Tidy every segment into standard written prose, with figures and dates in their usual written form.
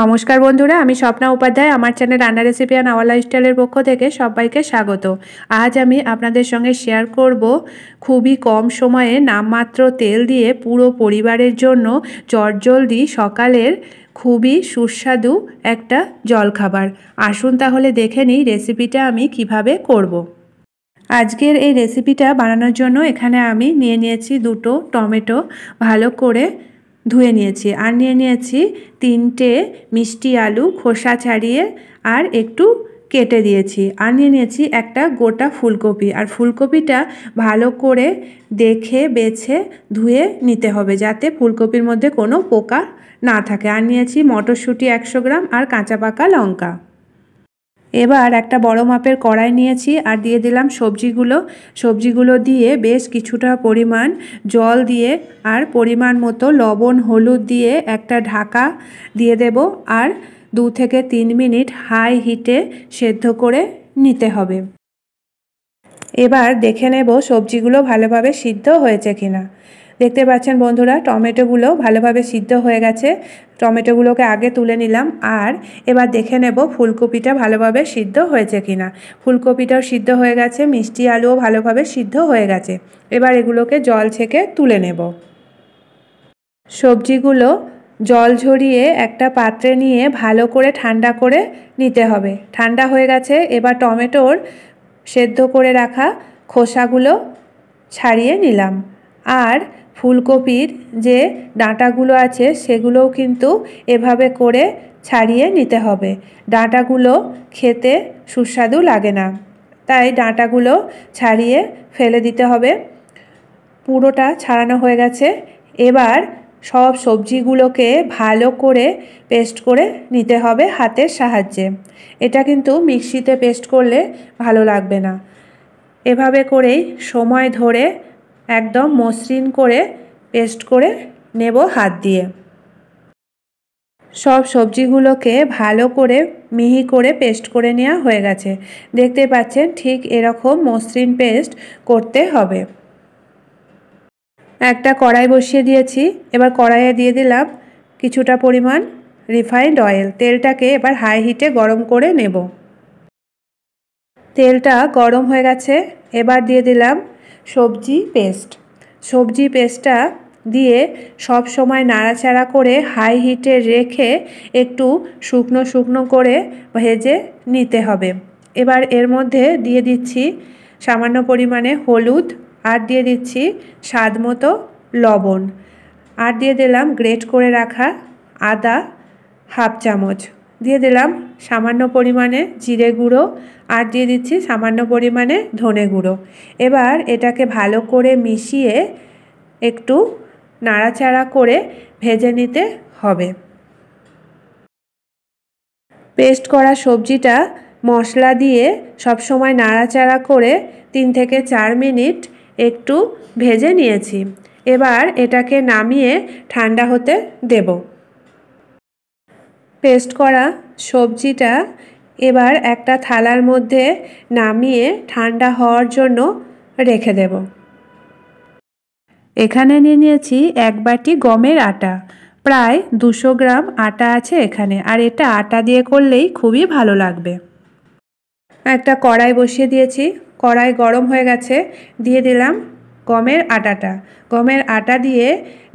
নমস্কার বন্ধুরা, আমি স্বপ্না উপাধ্যায়। আমার চ্যানেল রান্না রেসিপি অ্যান্ড আওয়ার লাইফস্টাইলের পক্ষ থেকে সবাইকে স্বাগত। আজ আমি আপনাদের সঙ্গে শেয়ার করব খুবই কম সময়ে নামমাত্র তেল দিয়ে পুরো পরিবারের জন্য চটজলদি সকালের খুবই সুস্বাদু একটা জলখাবার। আসুন তাহলে দেখে নিই রেসিপিটা আমি কিভাবে করব। আজকের এই রেসিপিটা বানানোর জন্য এখানে আমি নিয়ে নিয়েছি দুটো টমেটো, ভালো করে ধুয়ে নিয়েছি। আর নিয়ে নিয়েছি 3টে মিষ্টি আলু খোসা ছাড়িয়ে আর একটু কেটে দিয়েছি। আর নিয়ে নিয়েছি একটা গোটা ফুলকপি। আর ফুলকপিটা ভালো করে দেখে বেছে ধুয়ে নিতে হবে যাতে ফুলকপির মধ্যে কোনো পোকা না থাকে। আর নিয়েছি মটরশুঁটি 100 গ্রাম আর কাঁচা পাকা লঙ্কা। এবার একটা বড় মাপের কড়াই নিয়েছি আর দিয়ে দিলাম সবজিগুলো দিয়ে বেশ কিছুটা পরিমাণ জল দিয়ে আর পরিমাণ মতো লবণ হলুদ দিয়ে একটা ঢাকা দিয়ে দেব। আর 2 থেকে 3 মিনিট হাই হিটে সেদ্ধ করে নিতে হবে। এবার দেখে নেব সবজিগুলো ভালোভাবে সিদ্ধ হয়েছে কিনা। দেখতে পাচ্ছেন বন্ধুরা, টমেটোগুলো ভালোভাবে সিদ্ধ হয়ে গেছে। টমেটোগুলোকে আগে তুলে নিলাম। আর এবার দেখে নেব ফুলকপিটা ভালোভাবে সিদ্ধ হয়েছে কিনা। ফুলকপিটাও সিদ্ধ হয়ে গেছে, মিষ্টি আলুও ভালোভাবে সিদ্ধ হয়ে গেছে। এবার এগুলোকে জল ছেঁকে তুলে নেব। সবজিগুলো জল ঝরিয়ে একটা পাত্রে নিয়ে ভালো করে ঠান্ডা করে নিতে হবে। ঠান্ডা হয়ে গেছে। এবার টমেটোর সেদ্ধ করে রাখা খোসাগুলো ছাড়িয়ে নিলাম। আর ফুলকপির যে ডাঁটাগুলো আছে সেগুলোও কিন্তু এভাবে করে ছাড়িয়ে নিতে হবে। ডাঁটাগুলো খেতে সুস্বাদু লাগে না, তাই ডাঁটাগুলো ছাড়িয়ে ফেলে দিতে হবে। পুরোটা ছাড়ানো হয়ে গেছে। এবার সব সবজিগুলোকে ভালো করে পেস্ট করে নিতে হবে হাতের সাহায্যে। এটা কিন্তু মিক্সিতে পেস্ট করলে ভালো লাগবে না। এভাবে করেই সময় ধরে একদম মসৃণ করে পেস্ট করে নেব হাত দিয়ে। সব সবজিগুলোকে ভালো করে মিহি করে পেস্ট করে নেওয়া হয়ে গেছে। দেখতে পাচ্ছেন ঠিক এরকম মসৃণ পেস্ট করতে হবে। একটা কড়াই বসিয়ে দিয়েছি। এবার কড়াইয়ে দিয়ে দিলাম কিছুটা পরিমাণ রিফাইন্ড অয়েল। তেলটাকে এবার হাই হিটে গরম করে নেব। তেলটা গরম হয়ে গেছে। এবার দিয়ে দিলাম সবজি পেস্টটা দিয়ে সব সময় নাড়াচাড়া করে হাই হিটে রেখে একটু শুকনো শুকনো করে ভেজে নিতে হবে। এবার এর মধ্যে দিয়ে দিচ্ছি সামান্য পরিমাণে হলুদ, আর দিয়ে দিচ্ছি স্বাদ মতো লবণ, আর দিয়ে দিলাম গ্রেট করে রাখা আদা হাফ চামচ, দিয়ে দিলাম সামান্য পরিমাণে জিরে গুঁড়ো, আর দিয়ে দিচ্ছি সামান্য পরিমাণে ধনে গুঁড়ো। এবার এটাকে ভালো করে মিশিয়ে একটু নাড়াচাড়া করে ভেজে নিতে হবে। পেস্ট করা সবজিটা মশলা দিয়ে সবসময় নাড়াচাড়া করে 3 থেকে 4 মিনিট একটু ভেজে নিয়েছি। এবার এটাকে নামিয়ে ঠান্ডা হতে দেব। পেস্ট করা সবজিটা এবার একটা থালার মধ্যে নামিয়ে ঠান্ডা হওয়ার জন্য রেখে দেব। এখানে নিয়ে নিয়েছি 1 বাটি গমের আটা। প্রায় 200 গ্রাম আটা আছে এখানে। আর এটা আটা দিয়ে করলেই খুবই ভালো লাগবে। একটা কড়াই বসিয়ে দিয়েছি। কড়াই গরম হয়ে গেছে। দিয়ে দিলাম গমের আটা দিয়ে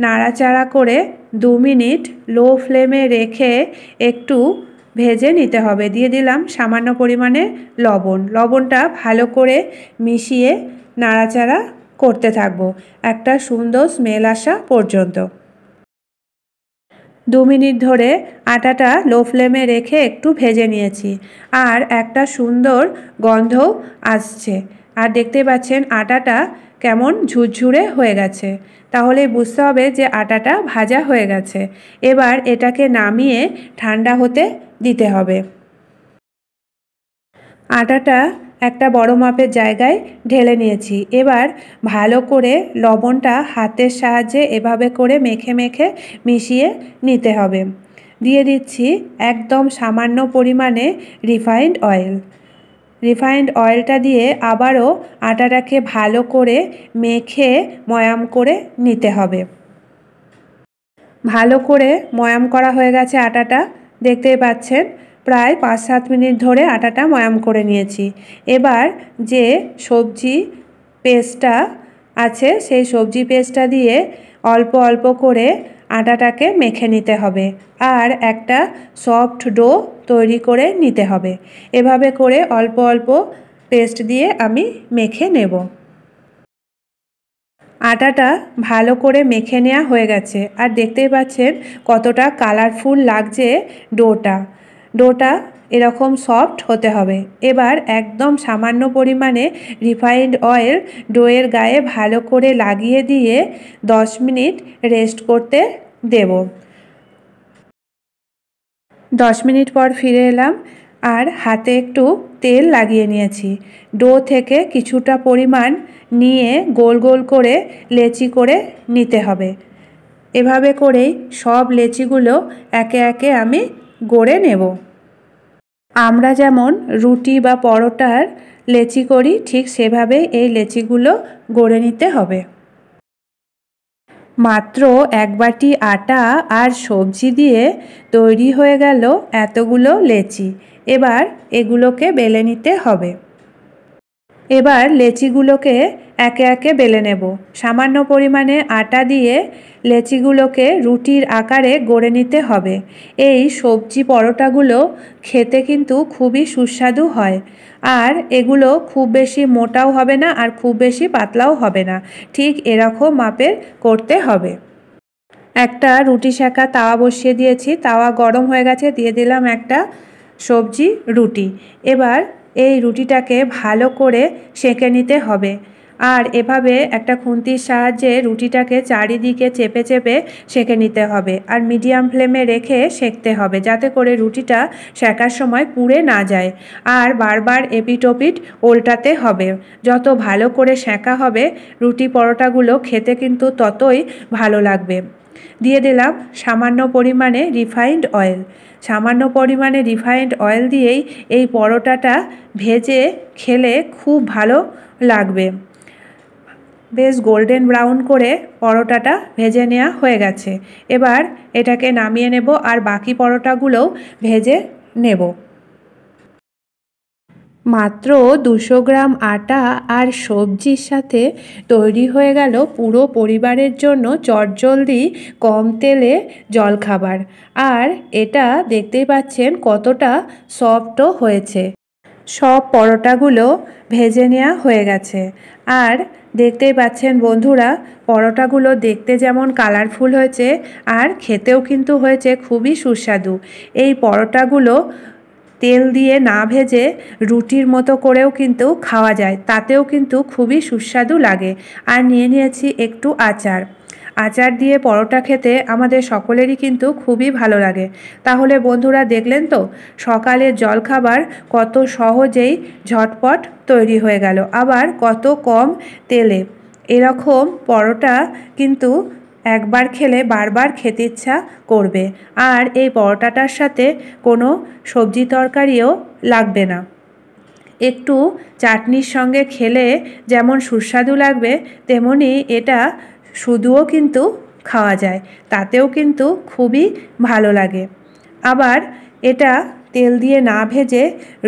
নাড়াচাড়া করে 2 মিনিট লো ফ্লেমে রেখে একটু ভেজে নিতে হবে। দিয়ে দিলাম সামান্য পরিমাণে লবণটা ভালো করে মিশিয়ে নাড়াচাড়া করতে থাকবো একটা সুন্দর স্মেল আসা পর্যন্ত। 2 মিনিট ধরে আটাটা লো ফ্লেমে রেখে একটু ভেজে নিয়েছি। আর একটা সুন্দর গন্ধ আসছে। আর দেখতে পাচ্ছেন আটাটা কেমন ঝুরঝুরে হয়ে গেছে। তাহলে বুঝতে হবে যে আটাটা ভাজা হয়ে গেছে। এবার এটাকে নামিয়ে ঠান্ডা হতে দিতে হবে। আটাটা একটা বড় মাপের জায়গায় ঢেলে নিয়েছি। এবার ভালো করে লবণটা হাতের সাহায্যে এভাবে করে মেখে মেখে মিশিয়ে নিতে হবে। দিয়ে দিচ্ছি একদম সামান্য পরিমাণে রিফাইন্ড অয়েলটা দিয়ে আবারও আটাটাকে ভালো করে মেখে ময়াম করে নিতে হবে। ভালো করে ময়াম করা হয়ে গেছে আটাটা। দেখতেই পাচ্ছেন প্রায় 5-7 মিনিট ধরে আটাটা ময়াম করে নিয়েছি। এবার যে সবজি পেস্টটা আছে সেই সবজি পেস্টটা দিয়ে অল্প অল্প করে আটাটাকে মেখে নিতে হবে আর একটা সফট ডো তৈরি করে নিতে হবে। এভাবে করে অল্প অল্প পেস্ট দিয়ে আমি মেখে নেব। আটাটা ভালো করে মেখে নেওয়া হয়ে গেছে আর দেখতেই পাচ্ছেন কতটা কালারফুল লাগছে ডোটা এরকম সফট হতে হবে। এবার একদম সামান্য পরিমাণে রিফাইন্ড অয়েল ডোয়ের গায়ে ভালো করে লাগিয়ে দিয়ে 10 মিনিট রেস্ট করতে দেব। 10 মিনিট পর ফিরে এলাম আর হাতে একটু তেল লাগিয়ে নিয়েছি। ডো থেকে কিছুটা পরিমাণ নিয়ে গোল গোল করে লেচি করে নিতে হবে। এভাবে করেই সব লেচিগুলো একে একে আমি গড়ে নেব। আমরা যেমন রুটি বা পরোটার লেচি করি ঠিক সেভাবেই এই লেচিগুলো গড়ে নিতে হবে। মাত্র 1 বাটি আটা আর সবজি দিয়ে তৈরি হয়ে গেল এতগুলো লেচি। এবার এগুলোকে বেলে নিতে হবে। এবার লেচিগুলোকে একে একে বেলে নেব। সামান্য পরিমাণে আটা দিয়ে লেচিগুলোকে রুটির আকারে গড়ে নিতে হবে। এই সবজি পরোটাগুলো খেতে কিন্তু খুবই সুস্বাদু হয় আর এগুলো খুব বেশি মোটাও হবে না আর খুব বেশি পাতলাও হবে না, ঠিক এরকম মাপের করতে হবে। একটা রুটি সেঁকা তাওয়া বসিয়ে দিয়েছি, তাওয়া গরম হয়ে গেছে, দিয়ে দিলাম একটা সবজি রুটি। এবার এই রুটিটাকে ভালো করে সেঁকে নিতে হবে আর এভাবে একটা খুন্তির সাহায্যে রুটিটাকে চারিদিকে চেপে চেপে সেঁকে নিতে হবে আর মিডিয়াম ফ্লেমে রেখে সেঁকতে হবে যাতে করে রুটিটা সেঁকার সময় পুড়ে না যায়। আর বারবার এপিট ওপিট উল্টাতে হবে। যত ভালো করে সেঁকা হবে রুটি পরোটাগুলো খেতে কিন্তু ততই ভালো লাগবে। দিয়ে দিলাম সামান্য পরিমাণে রিফাইন্ড অয়েল। সামান্য পরিমাণে রিফাইন্ড অয়েল দিয়েই এই পরোটাটা ভেজে খেলে খুব ভালো লাগবে। বেশ গোল্ডেন ব্রাউন করে পরোটাটা ভেজে নেওয়া হয়ে গেছে। এবার এটাকে নামিয়ে নেব আর বাকি পরোটাগুলোও ভেজে নেব। মাত্র 200 গ্রাম আটা আর সবজির সাথে তৈরি হয়ে গেল পুরো পরিবারের জন্য চটজলদি কম তেলে জলখাবার। আর এটা দেখতেই পাচ্ছেন কতটা সফটও হয়েছে। সব পরোটাগুলো ভেজে নেওয়া হয়ে গেছে আর দেখতেই পাচ্ছেন বন্ধুরা পরোটাগুলো দেখতে যেমন কালারফুল হয়েছে আর খেতেও কিন্তু হয়েছে খুবই সুস্বাদু। এই পরোটাগুলো তেল দিয়ে না ভেজে রুটির মতো করেও কিন্তু খাওয়া যায়, তাতেও কিন্তু খুবই সুস্বাদু লাগে। আর নিয়ে নিয়েছি একটু আচার দিয়ে পরোটা খেতে আমাদের সকলেরই কিন্তু খুবই ভালো লাগে। তাহলে বন্ধুরা দেখলেন তো সকালের জলখাবার কত সহজেই ঝটপট তৈরি হয়ে গেল, আবার কত কম তেলে। এরকম পরোটা কিন্তু একবার খেলে বারবার খেতে ইচ্ছা করবে আর এই পরোটাটার সাথে কোনো সবজি তরকারিও লাগবে না। একটু চাটনির সঙ্গে খেলে যেমন সুস্বাদু লাগবে তেমনি এটা শুধুও কিন্তু খাওয়া যায়, তাতেও কিন্তু খুবই ভালো লাগে। আবার এটা তেল দিয়ে না ভেজে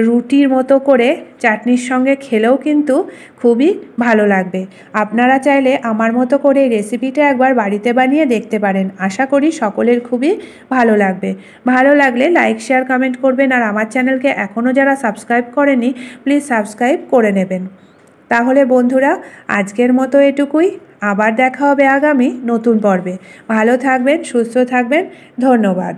রুটির মতো করে চাটনির সঙ্গে খেলেও কিন্তু খুবই ভালো লাগবে। আপনারা চাইলে আমার মতো করে এই রেসিপিটা একবার বাড়িতে বানিয়ে দেখতে পারেন। আশা করি সকলের খুবই ভালো লাগবে। ভালো লাগলে লাইক শেয়ার কমেন্ট করবেন আর আমার চ্যানেলকে এখনও যারা সাবস্ক্রাইব করেনি প্লিজ সাবস্ক্রাইব করে নেবেন। তাহলে বন্ধুরা আজকের মতো এটুকুই। আবার দেখা হবে আগামী নতুন পর্বে। ভালো থাকবেন, সুস্থ থাকবেন। ধন্যবাদ।